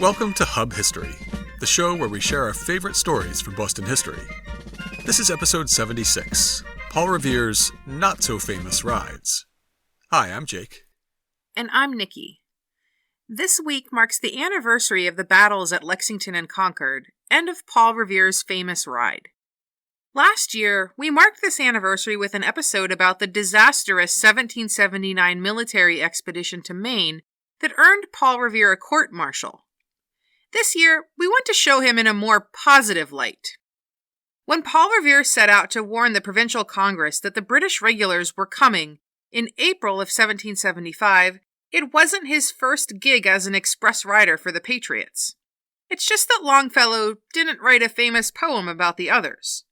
Welcome to Hub History, the show where we share our favorite stories from Boston history. This is episode 76, Paul Revere's Not-So-Famous Rides. Hi, I'm Jake. And I'm Nikki. This week marks the anniversary of the battles at Lexington and Concord, and of Paul Revere's famous ride. Last year, we marked this anniversary with an episode about the disastrous 1779 military expedition to Maine that earned Paul Revere a court-martial. This year, we want to show him in a more positive light. When Paul Revere set out to warn the Provincial Congress that the British regulars were coming in April of 1775, it wasn't his first gig as an express rider for the Patriots. It's just that Longfellow didn't write a famous poem about the others.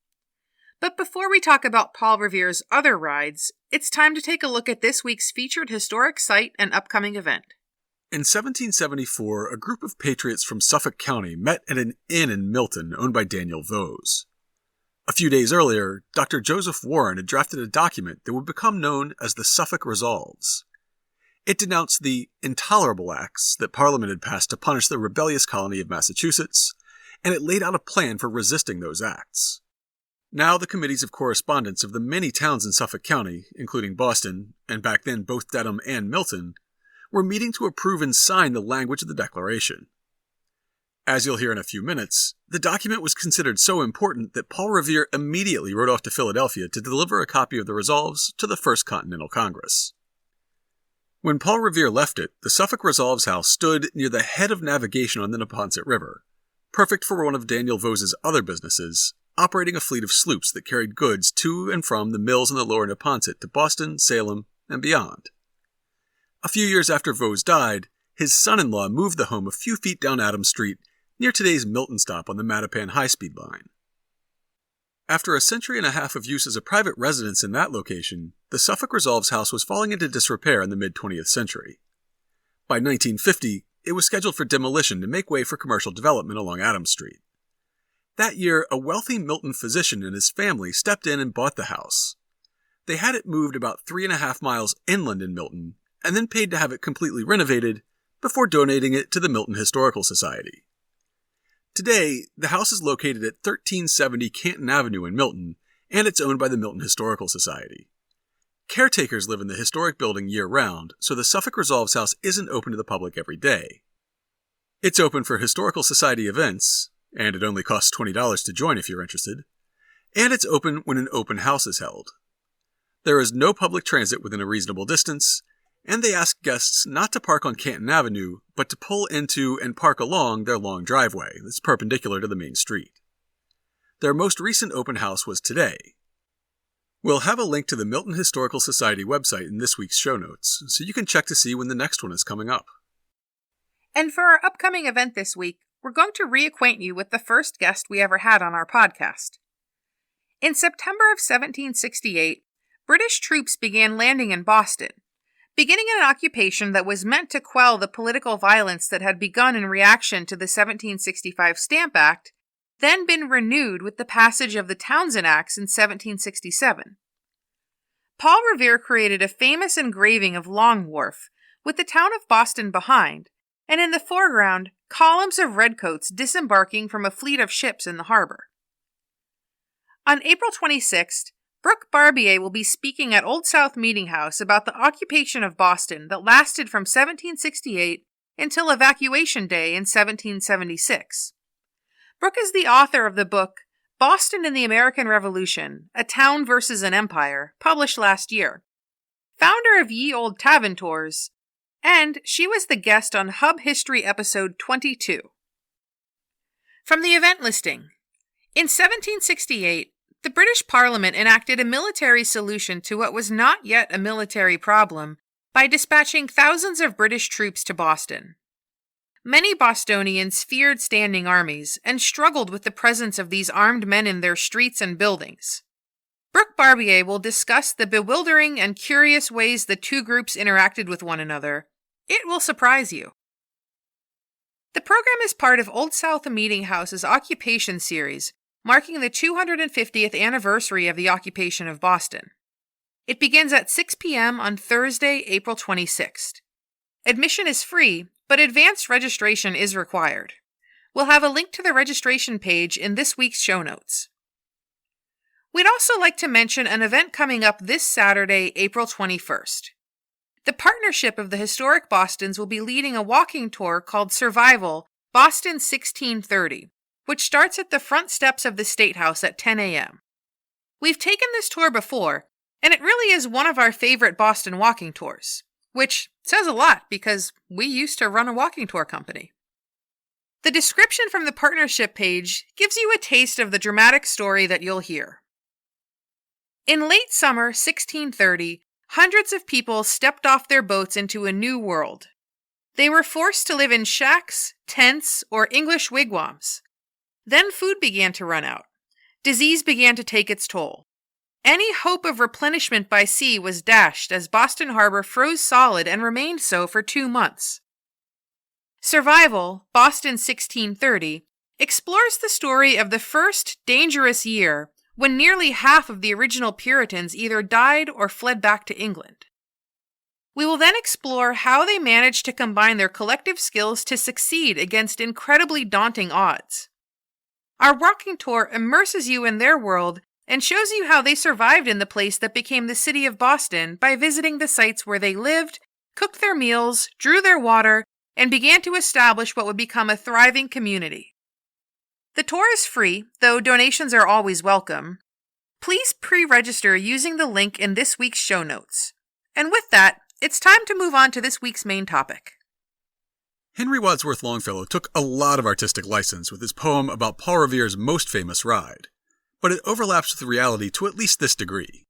But before we talk about Paul Revere's other rides, it's time to take a look at this week's featured historic site and upcoming event. In 1774, a group of patriots from Suffolk County met at an inn in Milton owned by Daniel Vose. A few days earlier, Dr. Joseph Warren had drafted a document that would become known as the Suffolk Resolves. It denounced the intolerable acts that Parliament had passed to punish the rebellious colony of Massachusetts, and it laid out a plan for resisting those acts. Now the committees of correspondence of the many towns in Suffolk County, including Boston, and back then both Dedham and Milton, were meeting to approve and sign the language of the Declaration. As you'll hear in a few minutes, the document was considered so important that Paul Revere immediately rode off to Philadelphia to deliver a copy of the Resolves to the First Continental Congress. When Paul Revere left it, the Suffolk Resolves House stood near the head of navigation on the Neponset River, perfect for one of Daniel Vose's other businesses, operating a fleet of sloops that carried goods to and from the mills in the lower Neponset to Boston, Salem, and beyond. A few years after Vose died, his son-in-law moved the home a few feet down Adams Street, near today's Milton stop on the Mattapan high-speed line. After a century and a half of use as a private residence in that location, the Suffolk Resolves House was falling into disrepair in the mid-20th century. By 1950, it was scheduled for demolition to make way for commercial development along Adams Street. That year, a wealthy Milton physician and his family stepped in and bought the house. They had it moved about 3.5 miles inland in Milton, and then paid to have it completely renovated before donating it to the Milton Historical Society. Today, the house is located at 1370 Canton Avenue in Milton, and it's owned by the Milton Historical Society. Caretakers live in the historic building year-round, so the Suffolk Resolves House isn't open to the public every day. It's open for Historical Society events, and it only costs $20 to join if you're interested, and it's open when an open house is held. There is no public transit within a reasonable distance, and they ask guests not to park on Canton Avenue, but to pull into and park along their long driveway that's perpendicular to the main street. Their most recent open house was today. We'll have a link to the Milton Historical Society website in this week's show notes, so you can check to see when the next one is coming up. And for our upcoming event this week, we're going to reacquaint you with the first guest we ever had on our podcast. In September of 1768, British troops began landing in Boston, beginning an occupation that was meant to quell the political violence that had begun in reaction to the 1765 Stamp Act, then been renewed with the passage of the Townshend Acts in 1767. Paul Revere created a famous engraving of Long Wharf, with the town of Boston behind, and in the foreground, columns of redcoats disembarking from a fleet of ships in the harbor. On April 26th, Brooke Barbier will be speaking at Old South Meeting House about the occupation of Boston that lasted from 1768 until Evacuation Day in 1776. Brooke is the author of the book Boston in the American Revolution, A Town versus an Empire, published last year, founder of Ye Old Tavern Tours, and she was the guest on Hub History episode 22. From the event listing, in 1768, the British Parliament enacted a military solution to what was not yet a military problem by dispatching thousands of British troops to Boston. Many Bostonians feared standing armies and struggled with the presence of these armed men in their streets and buildings. Brooke Barbier will discuss the bewildering and curious ways the two groups interacted with one another. It will surprise you. The program is part of Old South Meeting House's Occupation series, marking the 250th anniversary of the occupation of Boston. It begins at 6 p.m. on Thursday, April 26th. Admission is free, but advanced registration is required. We'll have a link to the registration page in this week's show notes. We'd also like to mention an event coming up this Saturday, April 21st. The Partnership of the Historic Bostons will be leading a walking tour called Survival, Boston 1630, which starts at the front steps of the State House at 10 a.m. We've taken this tour before, and it really is one of our favorite Boston walking tours, which says a lot because we used to run a walking tour company. The description from the partnership page gives you a taste of the dramatic story that you'll hear. In late summer 1630, hundreds of people stepped off their boats into a new world. They were forced to live in shacks, tents, or English wigwams. Then food began to run out. Disease began to take its toll. Any hope of replenishment by sea was dashed as Boston Harbor froze solid and remained so for 2 months. Survival, Boston 1630, explores the story of the first dangerous year when nearly half of the original Puritans either died or fled back to England. We will then explore how they managed to combine their collective skills to succeed against incredibly daunting odds. Our walking tour immerses you in their world and shows you how they survived in the place that became the city of Boston by visiting the sites where they lived, cooked their meals, drew their water, and began to establish what would become a thriving community. The tour is free, though donations are always welcome. Please pre-register using the link in this week's show notes. And with that, it's time to move on to this week's main topic. Henry Wadsworth Longfellow took a lot of artistic license with his poem about Paul Revere's most famous ride, but it overlaps with reality to at least this degree.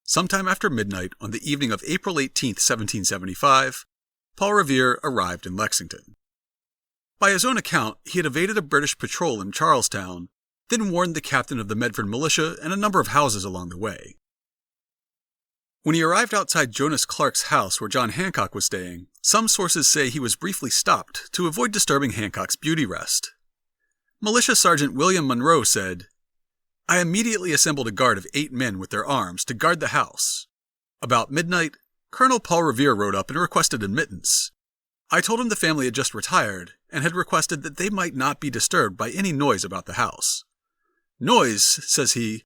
Sometime after midnight on the evening of April 18, 1775, Paul Revere arrived in Lexington. By his own account, he had evaded a British patrol in Charlestown, then warned the captain of the Medford militia and a number of houses along the way. When he arrived outside Jonas Clark's house where John Hancock was staying, some sources say he was briefly stopped to avoid disturbing Hancock's beauty rest. Militia Sergeant William Monroe said, "I immediately assembled a guard of 8 men with their arms to guard the house. About midnight, Colonel Paul Revere rode up and requested admittance. I told him the family had just retired and had requested that they might not be disturbed by any noise about the house. 'Noise,' says he,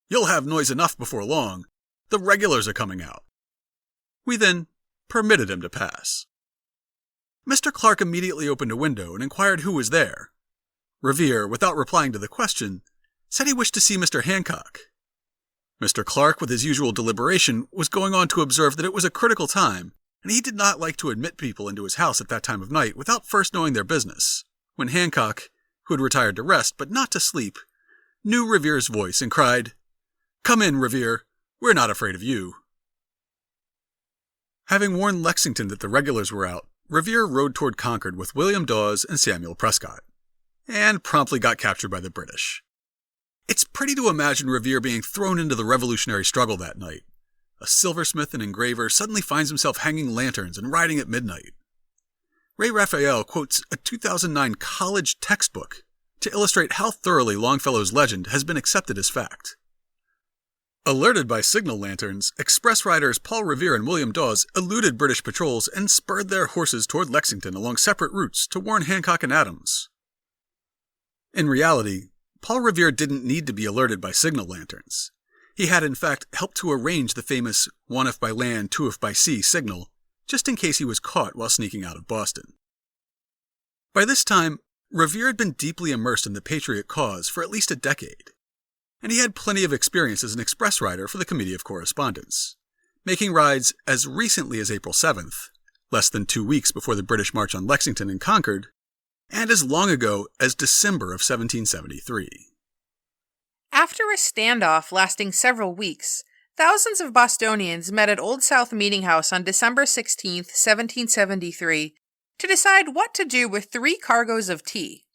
'you'll have noise enough before long. The regulars are coming out.' We then permitted him to pass. Mr. Clark immediately opened a window and inquired who was there. Revere, without replying to the question, said he wished to see Mr. Hancock. Mr. Clark, with his usual deliberation, was going on to observe that it was a critical time, and he did not like to admit people into his house at that time of night without first knowing their business, when Hancock, who had retired to rest but not to sleep, knew Revere's voice and cried, 'Come in, Revere. We're not afraid of you.' Having warned Lexington that the regulars were out, Revere rode toward Concord with William Dawes and Samuel Prescott, and promptly got captured by the British. It's pretty to imagine Revere being thrown into the Revolutionary struggle that night. A silversmith and engraver suddenly finds himself hanging lanterns and riding at midnight. Ray Raphael quotes a 2009 college textbook to illustrate how thoroughly Longfellow's legend has been accepted as fact. Alerted by signal lanterns, express riders Paul Revere and William Dawes eluded British patrols and spurred their horses toward Lexington along separate routes to warn Hancock and Adams. In reality, Paul Revere didn't need to be alerted by signal lanterns. He had in fact helped to arrange the famous 1 if by land, 2 if by sea signal, just in case he was caught while sneaking out of Boston. By this time, Revere had been deeply immersed in the Patriot cause for at least a decade, and he had plenty of experience as an express rider for the Committee of Correspondence, making rides as recently as April 7th, less than 2 weeks before the British march on Lexington and Concord, and as long ago as December of 1773. After a standoff lasting several weeks, thousands of Bostonians met at Old South Meeting House on December 16, 1773, to decide what to do with 3 cargoes of tea.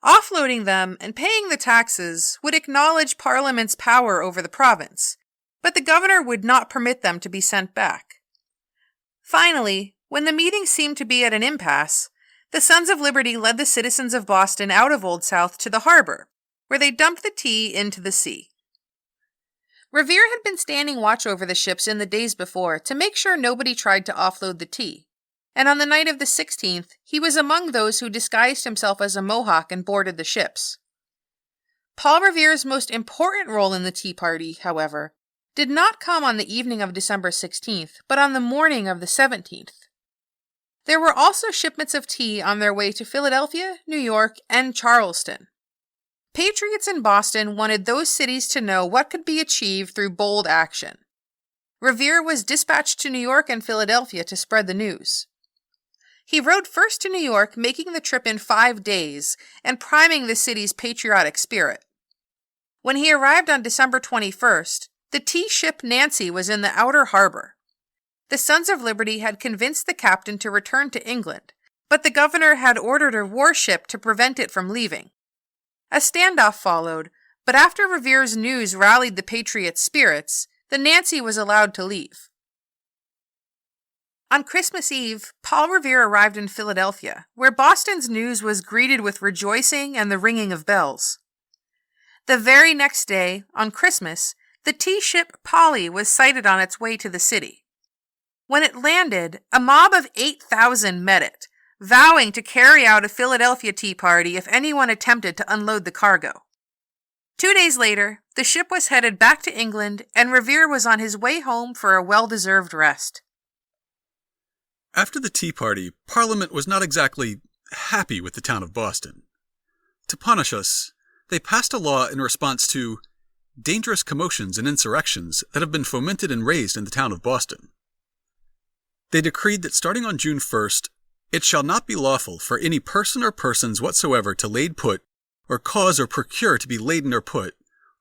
Offloading them and paying the taxes would acknowledge Parliament's power over the province, but the governor would not permit them to be sent back. Finally, when the meeting seemed to be at an impasse, the Sons of Liberty led the citizens of Boston out of Old South to the harbor, where they dumped the tea into the sea. Revere had been standing watch over the ships in the days before to make sure nobody tried to offload the tea, and on the night of the 16th, he was among those who disguised himself as a Mohawk and boarded the ships. Paul Revere's most important role in the Tea Party, however, did not come on the evening of December 16th, but on the morning of the 17th. There were also shipments of tea on their way to Philadelphia, New York, and Charleston. Patriots in Boston wanted those cities to know what could be achieved through bold action. Revere was dispatched to New York and Philadelphia to spread the news. He rode first to New York, making the trip in 5 days and priming the city's patriotic spirit. When he arrived on December 21st, the tea ship Nancy was in the outer harbor. The Sons of Liberty had convinced the captain to return to England, but the governor had ordered a warship to prevent it from leaving. A standoff followed, but after Revere's news rallied the Patriots' spirits, the Nancy was allowed to leave. On Christmas Eve, Paul Revere arrived in Philadelphia, where Boston's news was greeted with rejoicing and the ringing of bells. The very next day, on Christmas, the tea ship Polly was sighted on its way to the city. When it landed, a mob of 8,000 met it, vowing to carry out a Philadelphia tea party if anyone attempted to unload the cargo. 2 days later, the ship was headed back to England, and Revere was on his way home for a well-deserved rest. After the Tea Party, Parliament was not exactly happy with the town of Boston. To punish us, they passed a law in response to dangerous commotions and insurrections that have been fomented and raised in the town of Boston. They decreed that starting on June 1st, it shall not be lawful for any person or persons whatsoever to lade put, or cause or procure to be laden or put,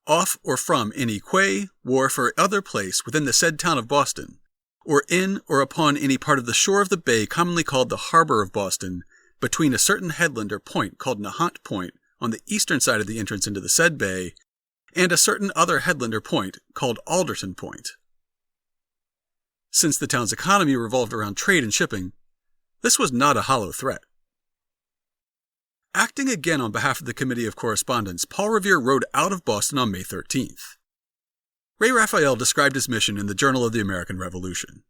off or from any quay, wharf, or other place within the said town of Boston, or in or upon any part of the shore of the bay commonly called the harbor of Boston, between a certain headland or point called Nahant Point on the eastern side of the entrance into the said bay, and a certain other headland or point called Alderton Point. Since the town's economy revolved around trade and shipping, this was not a hollow threat. Acting again on behalf of the Committee of Correspondence, Paul Revere rode out of Boston on May 13th. Ray Raphael described his mission in the Journal of the American Revolution.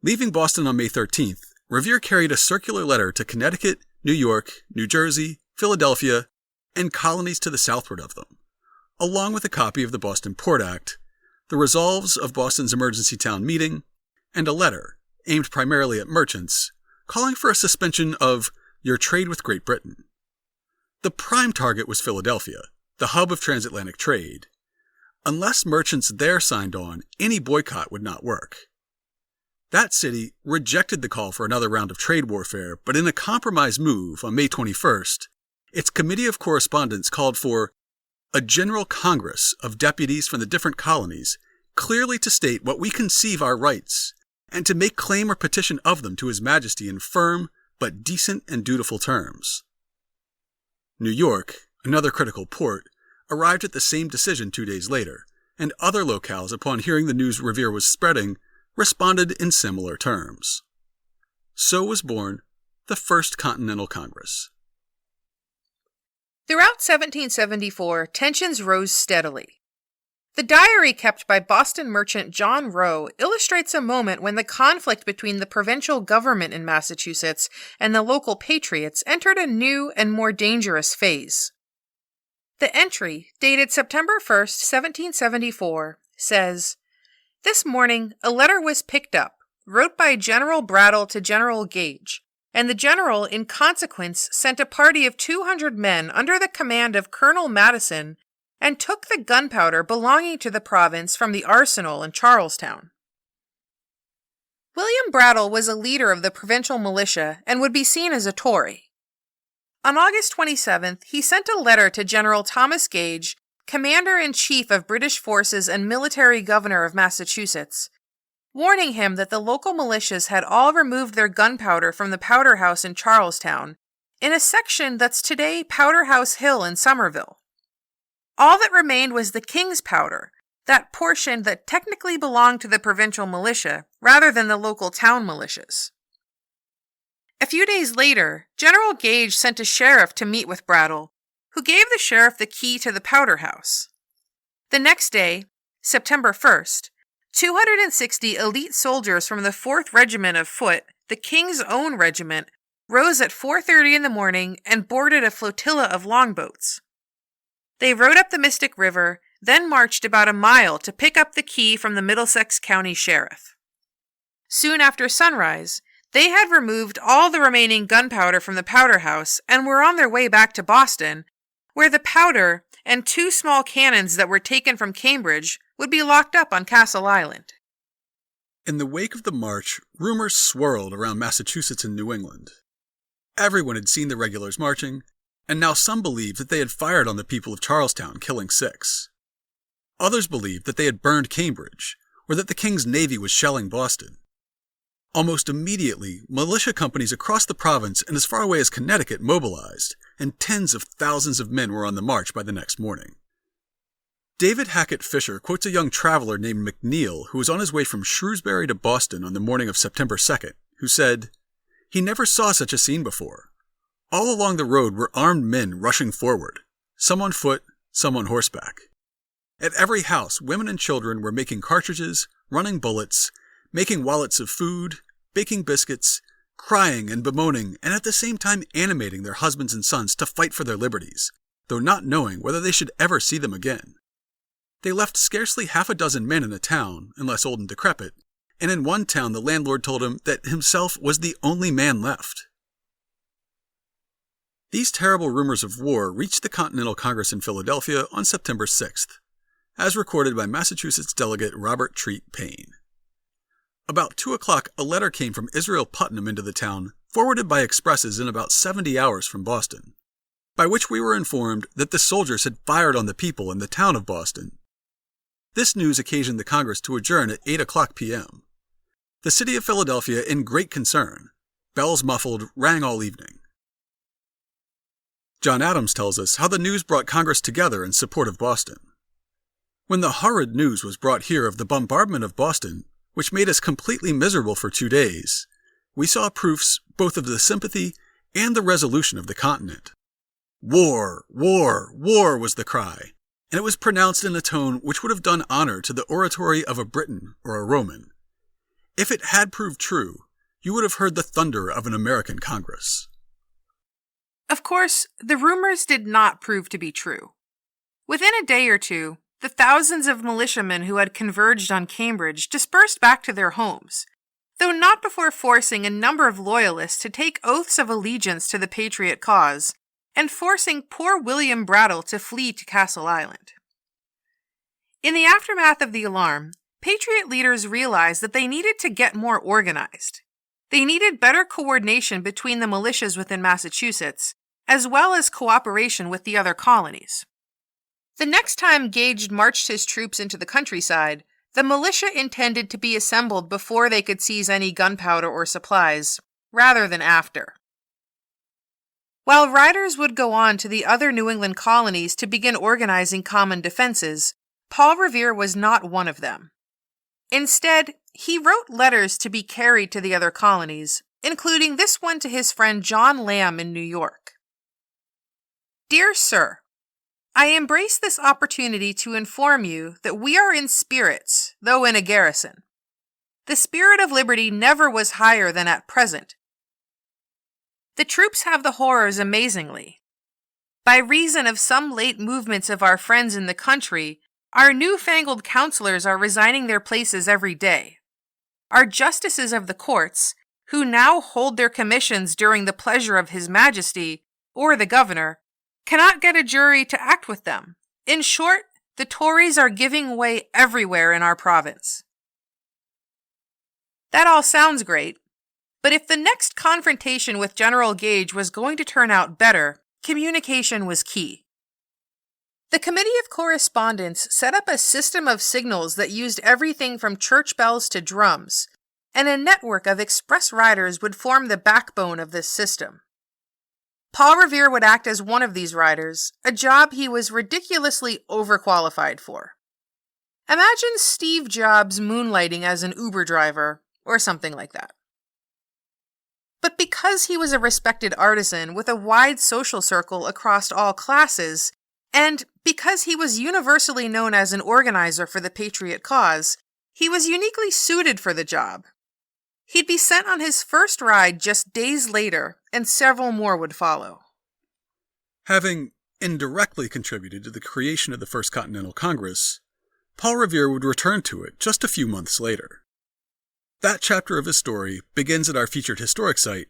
Leaving Boston on May 13th, Revere carried a circular letter to Connecticut, New York, New Jersey, Philadelphia, and colonies to the southward of them, along with a copy of the Boston Port Act, the resolves of Boston's emergency town meeting, and a letter, aimed primarily at merchants, calling for a suspension of your trade with Great Britain. The prime target was Philadelphia, the hub of transatlantic trade. Unless merchants there signed on, any boycott would not work. That city rejected the call for another round of trade warfare, but in a compromise move on May 21st, its Committee of Correspondence called for a General Congress of deputies from the different colonies, clearly to state what we conceive our rights, and to make claim or petition of them to His Majesty in firm but decent and dutiful terms. New York, another critical port, arrived at the same decision 2 days later, and other locales, upon hearing the news Revere was spreading, responded in similar terms. So was born the First Continental Congress. Throughout 1774, tensions rose steadily. The diary kept by Boston merchant John Rowe illustrates a moment when the conflict between the provincial government in Massachusetts and the local patriots entered a new and more dangerous phase. The entry, dated September 1st, 1774, says, "This morning a letter was picked up, wrote by General Brattle to General Gage, and the general in consequence sent a party of 200 men under the command of Colonel Madison and took the gunpowder belonging to the province from the arsenal in Charlestown." William Brattle was a leader of the provincial militia and would be seen as a Tory. On August 27th, he sent a letter to General Thomas Gage, Commander-in-Chief of British forces and military governor of Massachusetts, warning him that the local militias had all removed their gunpowder from the powder house in Charlestown, in a section that's today Powder House Hill in Somerville. All that remained was the king's powder, that portion that technically belonged to the provincial militia, rather than the local town militias. A few days later, General Gage sent a sheriff to meet with Brattle, who gave the sheriff the key to the powder house. The next day, September 1st, 260 elite soldiers from the 4th Regiment of Foot the king's own regiment rose at 4:30 in the morning and boarded a flotilla of longboats. They rode up the Mystic River, then marched about a mile to pick up the key from the Middlesex County Sheriff. Soon after sunrise, they had removed all the remaining gunpowder from the powder house and were on their way back to Boston, where the powder and 2 small cannons that were taken from Cambridge would be locked up on Castle Island. In the wake of the march, rumors swirled around Massachusetts and New England. Everyone had seen the regulars marching, and now some believed that they had fired on the people of Charlestown, killing 6. Others believed that they had burned Cambridge, or that the King's Navy was shelling Boston. Almost immediately, militia companies across the province and as far away as Connecticut mobilized, and tens of thousands of men were on the march by the next morning. David Hackett Fisher quotes a young traveler named McNeil who was on his way from Shrewsbury to Boston on the morning of September 2nd, who said, "He never saw such a scene before. All along the road were armed men rushing forward, some on foot, some on horseback. At every house, women and children were making cartridges, running bullets, making wallets of food, baking biscuits, crying and bemoaning, and at the same time animating their husbands and sons to fight for their liberties, though not knowing whether they should ever see them again. They left scarcely half a dozen men in a town, unless old and decrepit, and in one town the landlord told him that himself was the only man left." These terrible rumors of war reached the Continental Congress in Philadelphia on September 6th, as recorded by Massachusetts delegate Robert Treat Payne. About 2 o'clock, a letter came from Israel Putnam into the town, forwarded by expresses in about 70 hours from Boston, by which we were informed that the soldiers had fired on the people in the town of Boston. This news occasioned the Congress to adjourn at 8 o'clock p.m. The city of Philadelphia in great concern. Bells muffled rang all evening. John Adams tells us how the news brought Congress together in support of Boston. "When the horrid news was brought here of the bombardment of Boston, which made us completely miserable for 2 days, we saw proofs both of the sympathy and the resolution of the continent. War, war, war was the cry, and it was pronounced in a tone which would have done honor to the oratory of a Briton or a Roman. If it had proved true, you would have heard the thunder of an American Congress." Of course, the rumors did not prove to be true. Within a day or two, the thousands of militiamen who had converged on Cambridge dispersed back to their homes, though not before forcing a number of loyalists to take oaths of allegiance to the Patriot cause, and forcing poor William Brattle to flee to Castle Island. In the aftermath of the alarm, Patriot leaders realized that they needed to get more organized. They needed better coordination between the militias within Massachusetts, as well as cooperation with the other colonies. The next time Gage marched his troops into the countryside, the militia intended to be assembled before they could seize any gunpowder or supplies, rather than after. While riders would go on to the other New England colonies to begin organizing common defenses, Paul Revere was not one of them. Instead, he wrote letters to be carried to the other colonies, including this one to his friend John Lamb in New York. "Dear Sir, I embrace this opportunity to inform you that we are in spirits, though in a garrison. The spirit of liberty never was higher than at present. The troops have the horrors amazingly. By reason of some late movements of our friends in the country, our newfangled counselors are resigning their places every day. Our justices of the courts, who now hold their commissions during the pleasure of His Majesty, or the governor, cannot get a jury to act with them. In short, the Tories are giving way everywhere in our province." That all sounds great, but if the next confrontation with General Gage was going to turn out better, communication was key. The Committee of Correspondence set up a system of signals that used everything from church bells to drums, and a network of express riders would form the backbone of this system. Paul Revere would act as one of these riders, a job he was ridiculously overqualified for. Imagine Steve Jobs moonlighting as an Uber driver, or something like that. But because he was a respected artisan with a wide social circle across all classes, and because he was universally known as an organizer for the Patriot cause, he was uniquely suited for the job. He'd be sent on his first ride just days later, and several more would follow. Having indirectly contributed to the creation of the First Continental Congress, Paul Revere would return to it just a few months later. That chapter of his story begins at our featured historic site,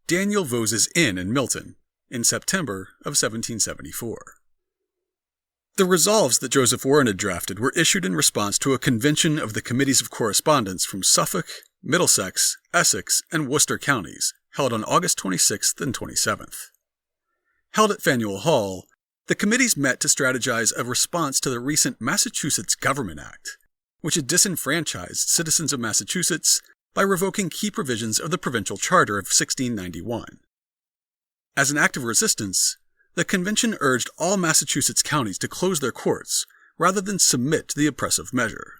Daniel Vos's Inn in Milton, in September of 1774. The resolves that Joseph Warren had drafted were issued in response to a convention of the Committees of Correspondence from Suffolk, Middlesex, Essex, and Worcester counties, held on August 26th and 27th. Held at Faneuil Hall, the committees met to strategize a response to the recent Massachusetts Government Act, which had disenfranchised citizens of Massachusetts by revoking key provisions of the Provincial Charter of 1691. As an act of resistance, the convention urged all Massachusetts counties to close their courts rather than submit to the oppressive measure.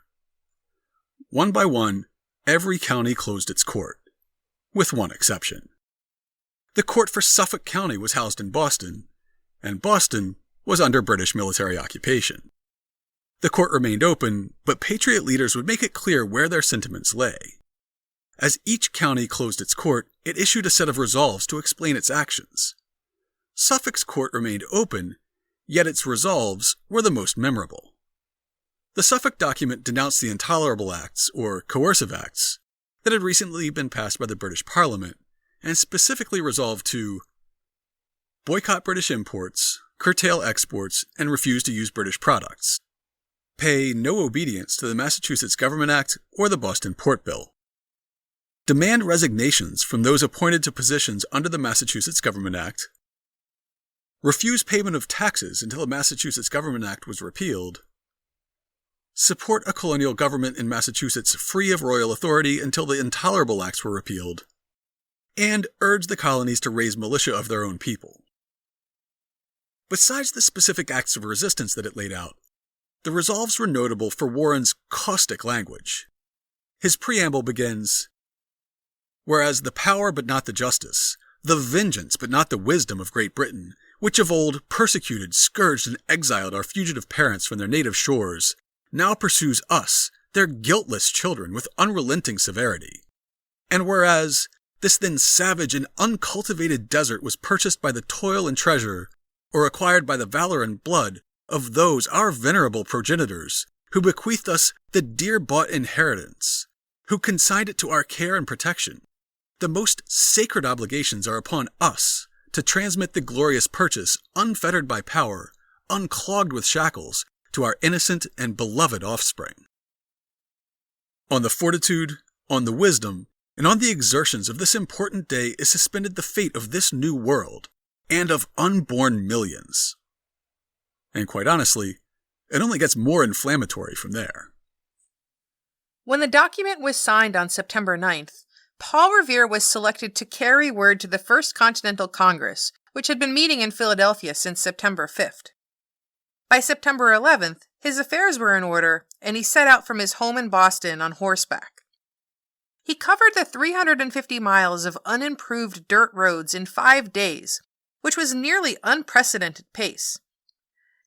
One by one, every county closed its court, with one exception. The court for Suffolk County was housed in Boston, and Boston was under British military occupation. The court remained open, but Patriot leaders would make it clear where their sentiments lay. As each county closed its court, it issued a set of resolves to explain its actions. Suffolk's court remained open, yet its resolves were the most memorable. The Suffolk document denounced the intolerable acts, or coercive acts, that had recently been passed by the British Parliament, and specifically resolved to boycott British imports, curtail exports, and refuse to use British products, pay no obedience to the Massachusetts Government Act or the Boston Port Bill, demand resignations from those appointed to positions under the Massachusetts Government Act, refuse payment of taxes until the Massachusetts Government Act was repealed, support a colonial government in Massachusetts free of royal authority until the intolerable acts were repealed, and urge the colonies to raise militia of their own people. Besides the specific acts of resistance that it laid out, the resolves were notable for Warren's caustic language. His preamble begins, "Whereas the power but not the justice, the vengeance but not the wisdom of Great Britain, which of old persecuted, scourged, and exiled our fugitive parents from their native shores, now pursues us, their guiltless children, with unrelenting severity. And whereas this then savage and uncultivated desert was purchased by the toil and treasure, or acquired by the valor and blood of those our venerable progenitors, who bequeathed us the dear-bought inheritance, who consigned it to our care and protection, the most sacred obligations are upon us to transmit the glorious purchase, unfettered by power, unclogged with shackles, to our innocent and beloved offspring. On the fortitude, on the wisdom, and on the exertions of this important day is suspended the fate of this new world, and of unborn millions." And quite honestly, it only gets more inflammatory from there. When the document was signed on September 9th, Paul Revere was selected to carry word to the First Continental Congress, which had been meeting in Philadelphia since September 5th. By September 11th, his affairs were in order, and he set out from his home in Boston on horseback. He covered the 350 miles of unimproved dirt roads in 5 days, which was nearly unprecedented pace.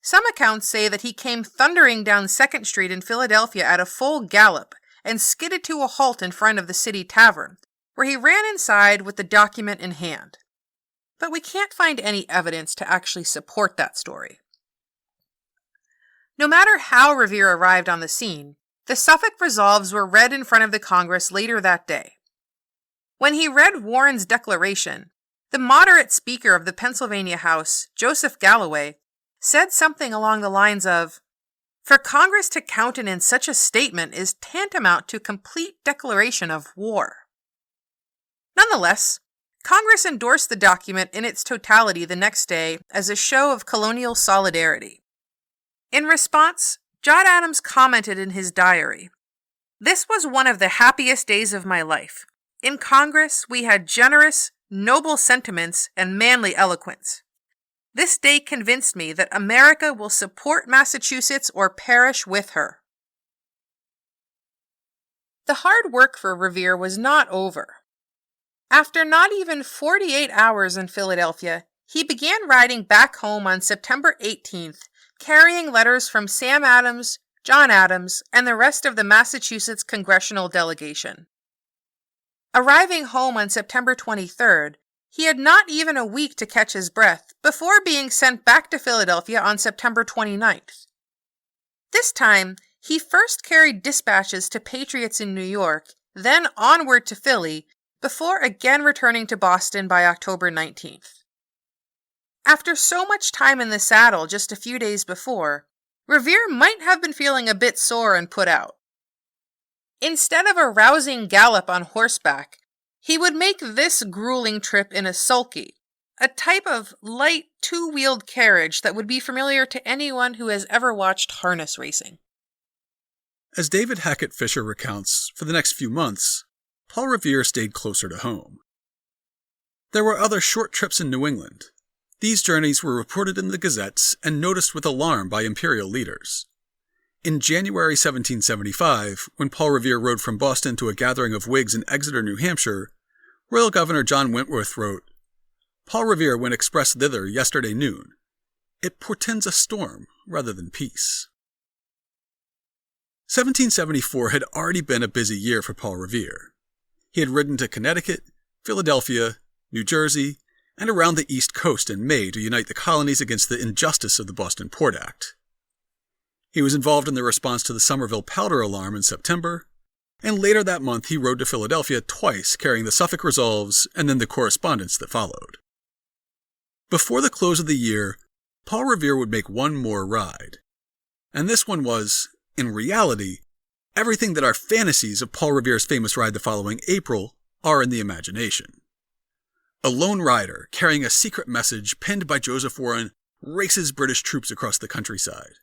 Some accounts say that he came thundering down 2nd Street in Philadelphia at a full gallop and skidded to a halt in front of the city tavern, where he ran inside with the document in hand. But we can't find any evidence to actually support that story. No matter how Revere arrived on the scene, the Suffolk resolves were read in front of the Congress later that day. When he read Warren's declaration, the moderate Speaker of the Pennsylvania House, Joseph Galloway, said something along the lines of, "For Congress to countenance such a statement is tantamount to complete declaration of war." Nonetheless, Congress endorsed the document in its totality the next day as a show of colonial solidarity. In response, John Adams commented in his diary, "This was one of the happiest days of my life. In Congress, we had generous, noble sentiments and manly eloquence. This day convinced me that America will support Massachusetts or perish with her." The hard work for Revere was not over. After not even 48 hours in Philadelphia, he began riding back home on September 18th, carrying letters from Sam Adams, John Adams, and the rest of the Massachusetts congressional delegation. Arriving home on September 23rd, he had not even a week to catch his breath before being sent back to Philadelphia on September 29th. This time, he first carried dispatches to Patriots in New York, then onward to Philly, before again returning to Boston by October 19th. After so much time in the saddle just a few days before, Revere might have been feeling a bit sore and put out. Instead of a rousing gallop on horseback, he would make this grueling trip in a sulky, a type of light two-wheeled carriage that would be familiar to anyone who has ever watched harness racing. As David Hackett Fisher recounts, for the next few months, Paul Revere stayed closer to home. There were other short trips in New England. These journeys were reported in the gazettes and noticed with alarm by imperial leaders. In January 1775, when Paul Revere rode from Boston to a gathering of Whigs in Exeter, New Hampshire, Royal Governor John Wentworth wrote, "Paul Revere went express thither yesterday noon. It portends a storm rather than peace." 1774 had already been a busy year for Paul Revere. He had ridden to Connecticut, Philadelphia, New Jersey, and around the East Coast in May to unite the colonies against the injustice of the Boston Port Act. He was involved in the response to the Somerville powder alarm in September, and later that month he rode to Philadelphia twice carrying the Suffolk Resolves and then the correspondence that followed. Before the close of the year, Paul Revere would make one more ride. And this one was, in reality, everything that our fantasies of Paul Revere's famous ride the following April are in the imagination. A lone rider carrying a secret message penned by Joseph Warren races British troops across the countryside.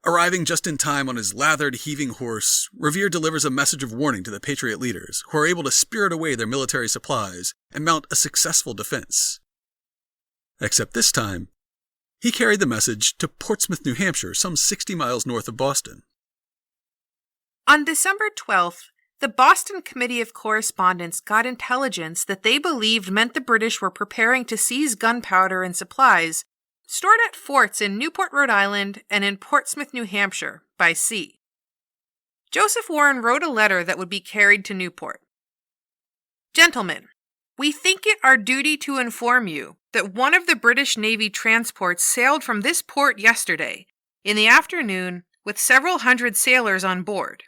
Arriving just in time on his lathered, heaving horse, Revere delivers a message of warning to the Patriot leaders, who are able to spirit away their military supplies and mount a successful defense. Except this time, he carried the message to Portsmouth, New Hampshire, some 60 miles north of Boston. On December 12th, the Boston Committee of Correspondence got intelligence that they believed meant the British were preparing to seize gunpowder and supplies stored at forts in Newport, Rhode Island, and in Portsmouth, New Hampshire, by sea. Joseph Warren wrote a letter that would be carried to Newport. "Gentlemen, we think it our duty to inform you that one of the British Navy transports sailed from this port yesterday, in the afternoon, with several hundred sailors on board.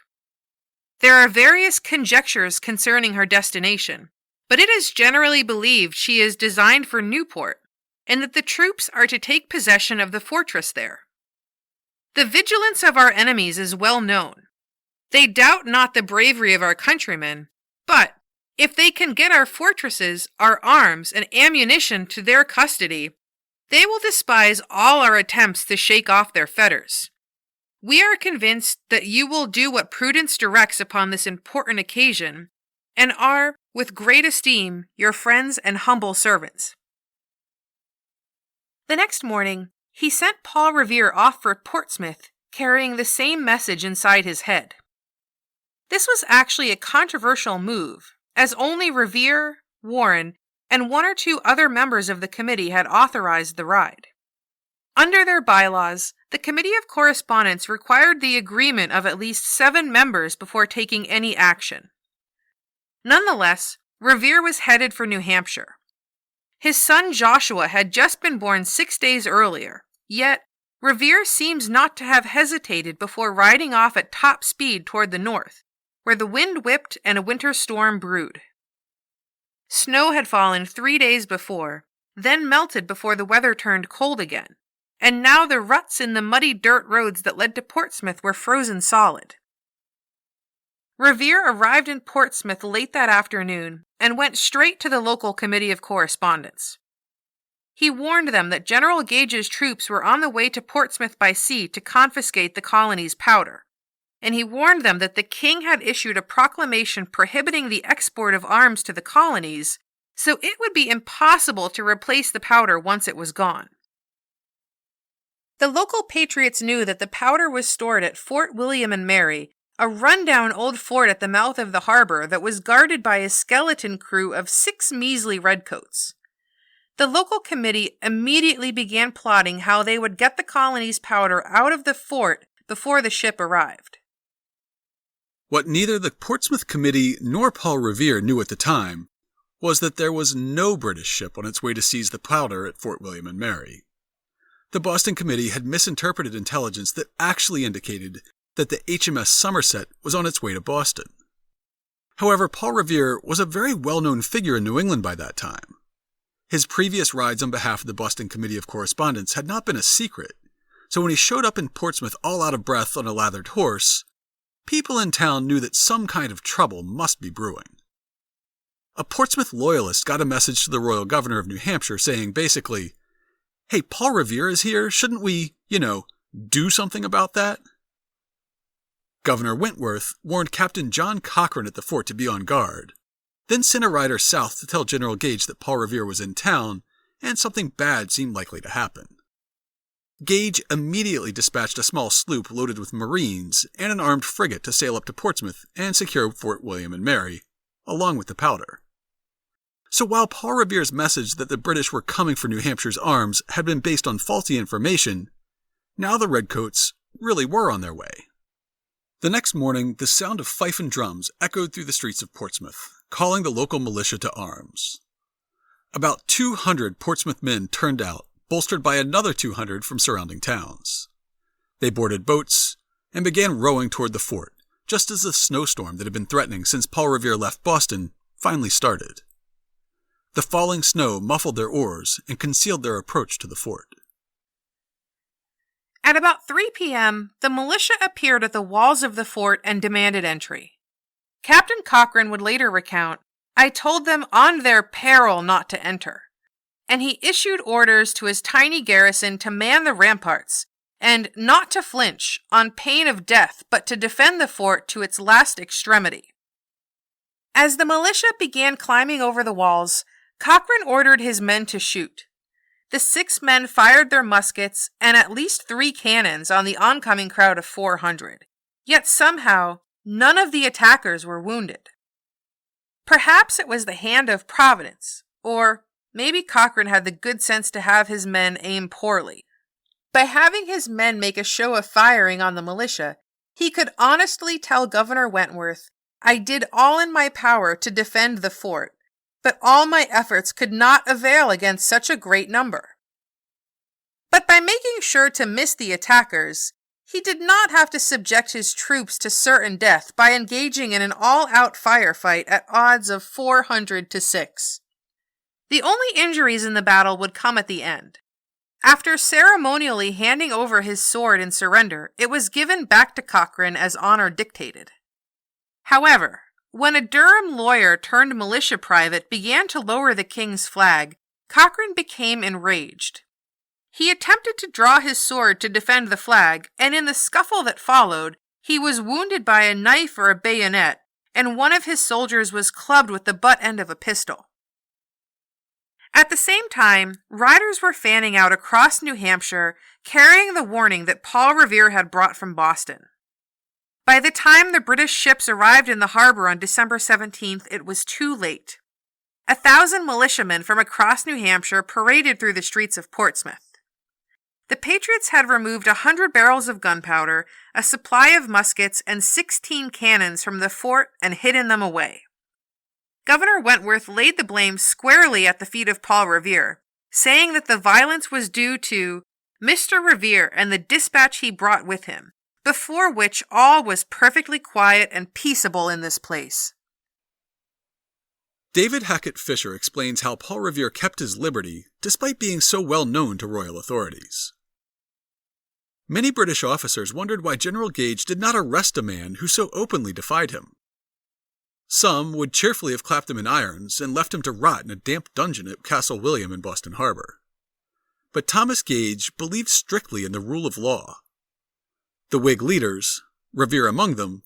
There are various conjectures concerning her destination, but it is generally believed she is designed for Newport, and that the troops are to take possession of the fortress there. The vigilance of our enemies is well known. They doubt not the bravery of our countrymen, but if they can get our fortresses, our arms, and ammunition to their custody, they will despise all our attempts to shake off their fetters. We are convinced that you will do what prudence directs upon this important occasion, and are, with great esteem, your friends and humble servants." The next morning, he sent Paul Revere off for Portsmouth, carrying the same message inside his head. This was actually a controversial move, as only Revere, Warren, and one or two other members of the committee had authorized the ride. Under their bylaws, the Committee of Correspondence required the agreement of at least 7 members before taking any action. Nonetheless, Revere was headed for New Hampshire. His son Joshua had just been born 6 days earlier, yet Revere seems not to have hesitated before riding off at top speed toward the north, where the wind whipped and a winter storm brewed. Snow had fallen 3 days before, then melted before the weather turned cold again, and now the ruts in the muddy dirt roads that led to Portsmouth were frozen solid. Revere arrived in Portsmouth late that afternoon and went straight to the local Committee of Correspondence. He warned them that General Gage's troops were on the way to Portsmouth by sea to confiscate the colony's powder, and he warned them that the king had issued a proclamation prohibiting the export of arms to the colonies, so it would be impossible to replace the powder once it was gone. The local patriots knew that the powder was stored at Fort William and Mary, a rundown old fort at the mouth of the harbor that was guarded by a skeleton crew of 6 measly redcoats. The local committee immediately began plotting how they would get the colony's powder out of the fort before the ship arrived. What neither the Portsmouth Committee nor Paul Revere knew at the time was that there was no British ship on its way to seize the powder at Fort William and Mary. The Boston Committee had misinterpreted intelligence that actually indicated that the HMS Somerset was on its way to Boston. However, Paul Revere was a very well-known figure in New England by that time. His previous rides on behalf of the Boston Committee of Correspondence had not been a secret, so when he showed up in Portsmouth all out of breath on a lathered horse, people in town knew that some kind of trouble must be brewing. A Portsmouth loyalist got a message to the royal governor of New Hampshire saying basically, "Hey, Paul Revere is here, shouldn't we, do something about that?" Governor Wentworth warned Captain John Cochrane at the fort to be on guard, then sent a rider south to tell General Gage that Paul Revere was in town and something bad seemed likely to happen. Gage immediately dispatched a small sloop loaded with Marines and an armed frigate to sail up to Portsmouth and secure Fort William and Mary, along with the powder. So while Paul Revere's message that the British were coming for New Hampshire's arms had been based on faulty information, now the Redcoats really were on their way. The next morning, the sound of fife and drums echoed through the streets of Portsmouth, calling the local militia to arms. About 200 Portsmouth men turned out, bolstered by another 200 from surrounding towns. They boarded boats and began rowing toward the fort, just as the snowstorm that had been threatening since Paul Revere left Boston finally started. The falling snow muffled their oars and concealed their approach to the fort. At about 3 p.m., the militia appeared at the walls of the fort and demanded entry. Captain Cochrane would later recount, "I told them on their peril not to enter," and he issued orders to his tiny garrison to man the ramparts and not to flinch on pain of death but to defend the fort to its last extremity. As the militia began climbing over the walls, Cochrane ordered his men to shoot. The 6 men fired their muskets and at least 3 cannons on the oncoming crowd of 400, yet somehow none of the attackers were wounded. Perhaps it was the hand of Providence, or maybe Cochrane had the good sense to have his men aim poorly. By having his men make a show of firing on the militia, he could honestly tell Governor Wentworth, "I did all in my power to defend the fort, but all my efforts could not avail against such a great number." But by making sure to miss the attackers, he did not have to subject his troops to certain death by engaging in an all-out firefight at odds of 400 to 6. The only injuries in the battle would come at the end. After ceremonially handing over his sword in surrender, it was given back to Cochrane as honor dictated. However, when a Durham lawyer turned militia private began to lower the king's flag, Cochrane became enraged. He attempted to draw his sword to defend the flag, and in the scuffle that followed, he was wounded by a knife or a bayonet, and one of his soldiers was clubbed with the butt end of a pistol. At the same time, riders were fanning out across New Hampshire, carrying the warning that Paul Revere had brought from Boston. By the time the British ships arrived in the harbor on December 17th, it was too late. 1,000 militiamen from across New Hampshire paraded through the streets of Portsmouth. The Patriots had removed 100 barrels of gunpowder, a supply of muskets, and 16 cannons from the fort and hidden them away. Governor Wentworth laid the blame squarely at the feet of Paul Revere, saying that the violence was due to Mr. Revere and the dispatch he brought with him, before which all was perfectly quiet and peaceable in this place. David Hackett Fisher explains how Paul Revere kept his liberty despite being so well known to royal authorities. Many British officers wondered why General Gage did not arrest a man who so openly defied him. Some would cheerfully have clapped him in irons and left him to rot in a damp dungeon at Castle William in Boston Harbor. But Thomas Gage believed strictly in the rule of law. The Whig leaders, Revere among them,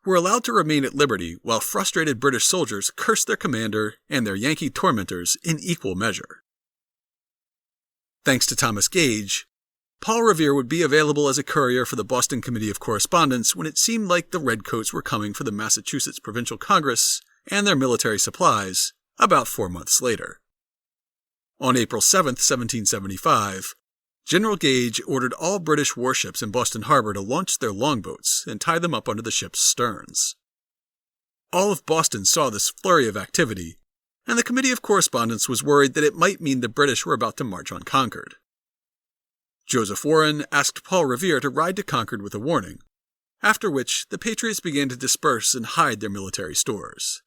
were allowed to remain at liberty while frustrated British soldiers cursed their commander and their Yankee tormentors in equal measure. Thanks to Thomas Gage, Paul Revere would be available as a courier for the Boston Committee of Correspondence when it seemed like the Redcoats were coming for the Massachusetts Provincial Congress and their military supplies about 4 months later. On April 7, 1775, General Gage ordered all British warships in Boston Harbor to launch their longboats and tie them up under the ship's sterns. All of Boston saw this flurry of activity, and the Committee of Correspondence was worried that it might mean the British were about to march on Concord. Joseph Warren asked Paul Revere to ride to Concord with a warning, after which the Patriots began to disperse and hide their military stores.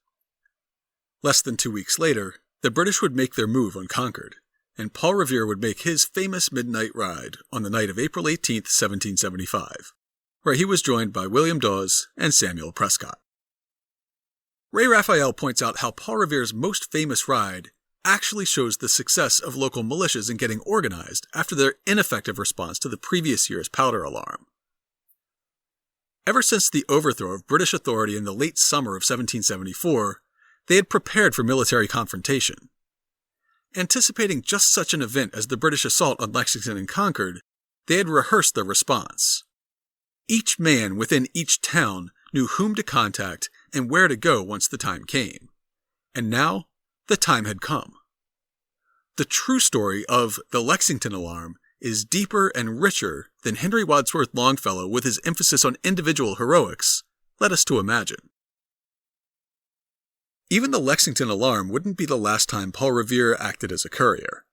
Less than 2 weeks later, the British would make their move on Concord, and Paul Revere would make his famous midnight ride on the night of April 18, 1775, where he was joined by William Dawes and Samuel Prescott. Ray Raphael points out how Paul Revere's most famous ride actually shows the success of local militias in getting organized after their ineffective response to the previous year's powder alarm. Ever since the overthrow of British authority in the late summer of 1774, they had prepared for military confrontation. Anticipating just such an event as the British assault on Lexington and Concord, they had rehearsed their response. Each man within each town knew whom to contact and where to go once the time came. And now, the time had come. The true story of the Lexington Alarm is deeper and richer than Henry Wadsworth Longfellow, with his emphasis on individual heroics, led us to imagine. Even the Lexington Alarm wouldn't be the last time Paul Revere acted as a courier.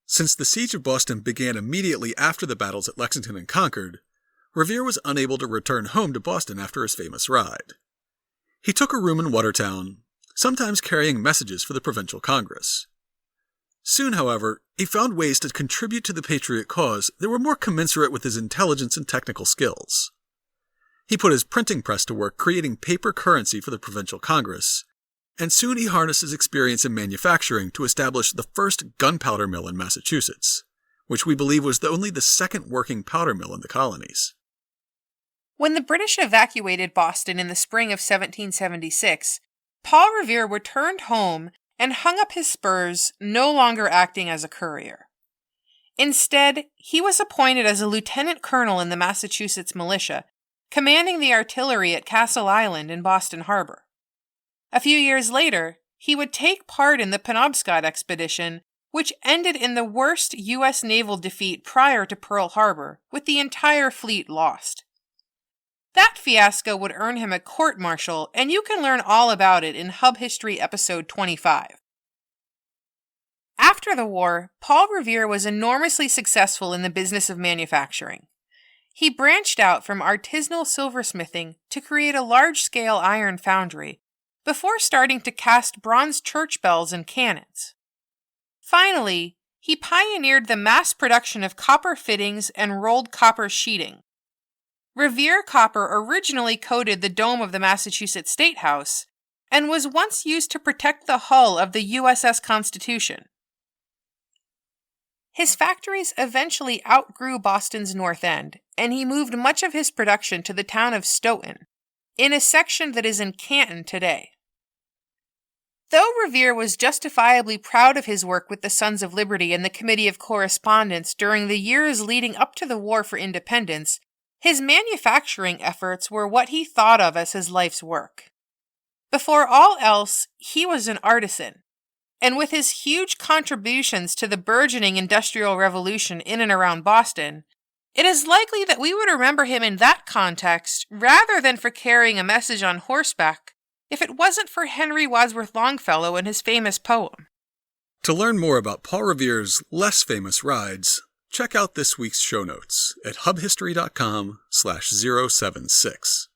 Since the siege of Boston began immediately after the battles at Lexington and Concord, Revere was unable to return home to Boston after his famous ride. He took a room in Watertown, sometimes carrying messages for the Provincial Congress. Soon, however, he found ways to contribute to the Patriot cause that were more commensurate with his intelligence and technical skills. He put his printing press to work creating paper currency for the Provincial Congress, and soon he harnessed his experience in manufacturing to establish the first gunpowder mill in Massachusetts, which we believe was only the second working powder mill in the colonies. When the British evacuated Boston in the spring of 1776, Paul Revere returned home and hung up his spurs, no longer acting as a courier. Instead, he was appointed as a lieutenant colonel in the Massachusetts militia, commanding the artillery at Castle Island in Boston Harbor. A few years later, he would take part in the Penobscot expedition, which ended in the worst U.S. naval defeat prior to Pearl Harbor, with the entire fleet lost. That fiasco would earn him a court-martial, and you can learn all about it in Hub History episode 25. After the war, Paul Revere was enormously successful in the business of manufacturing. He branched out from artisanal silversmithing to create a large-scale iron foundry, before starting to cast bronze church bells and cannons. Finally, he pioneered the mass production of copper fittings and rolled copper sheeting. Revere copper originally coated the dome of the Massachusetts State House and was once used to protect the hull of the USS Constitution. His factories eventually outgrew Boston's North End, and he moved much of his production to the town of Stoughton, in a section that is in Canton today. Though Revere was justifiably proud of his work with the Sons of Liberty and the Committee of Correspondence during the years leading up to the War for Independence, his manufacturing efforts were what he thought of as his life's work. Before all else, he was an artisan, and with his huge contributions to the burgeoning Industrial Revolution in and around Boston, it is likely that we would remember him in that context rather than for carrying a message on horseback if it wasn't for Henry Wadsworth Longfellow and his famous poem. To learn more about Paul Revere's less famous rides, check out this week's show notes at hubhistory.com/076.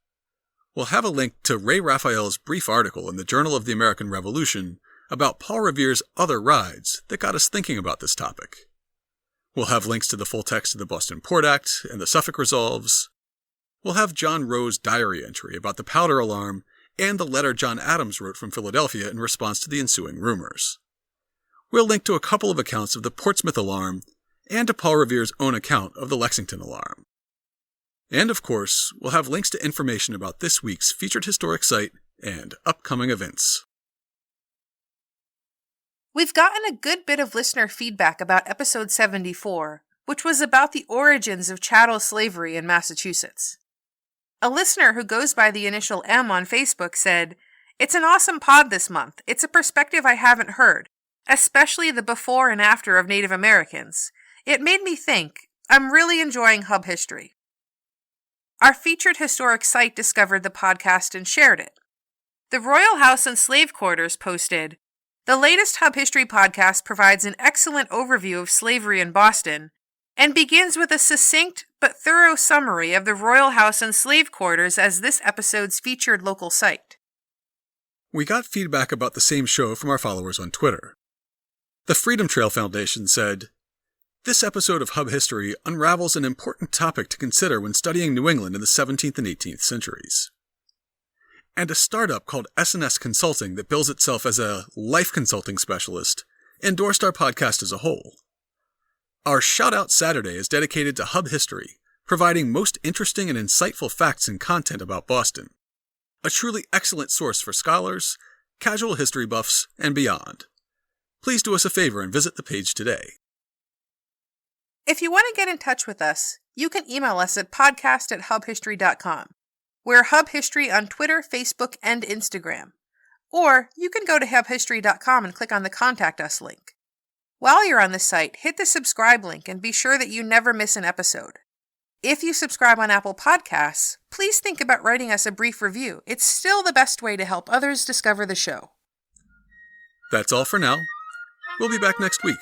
We'll have a link to Ray Raphael's brief article in the Journal of the American Revolution about Paul Revere's other rides that got us thinking about this topic. We'll have links to the full text of the Boston Port Act and the Suffolk Resolves. We'll have John Rowe's diary entry about the powder alarm and the letter John Adams wrote from Philadelphia in response to the ensuing rumors. We'll link to a couple of accounts of the Portsmouth alarm and to Paul Revere's own account of the Lexington alarm. And of course, we'll have links to information about this week's featured historic site and upcoming events. We've gotten a good bit of listener feedback about episode 74, which was about the origins of chattel slavery in Massachusetts. A listener who goes by the initial M on Facebook said, "It's an awesome pod this month. It's a perspective I haven't heard, especially the before and after of Native Americans. It made me think. I'm really enjoying Hub History." Our featured historic site discovered the podcast and shared it. The Royal House and Slave Quarters posted, "The latest Hub History podcast provides an excellent overview of slavery in Boston and begins with a succinct but thorough summary of the Royal House and Slave Quarters as this episode's featured local site." We got feedback about the same show from our followers on Twitter. The Freedom Trail Foundation said, "This episode of Hub History unravels an important topic to consider when studying New England in the 17th and 18th centuries." And a startup called S&S Consulting that bills itself as a life consulting specialist endorsed our podcast as a whole. Our Shoutout Saturday is dedicated to Hub History, providing most interesting and insightful facts and content about Boston. A truly excellent source for scholars, casual history buffs, and beyond. Please do us a favor and visit the page today. If you want to get in touch with us, you can email us at podcast@hubhistory.com. We're Hub History on Twitter, Facebook, and Instagram. Or you can go to hubhistory.com and click on the Contact Us link. While you're on the site, hit the subscribe link and be sure that you never miss an episode. If you subscribe on Apple Podcasts, please think about writing us a brief review. It's still the best way to help others discover the show. That's all for now. We'll be back next week.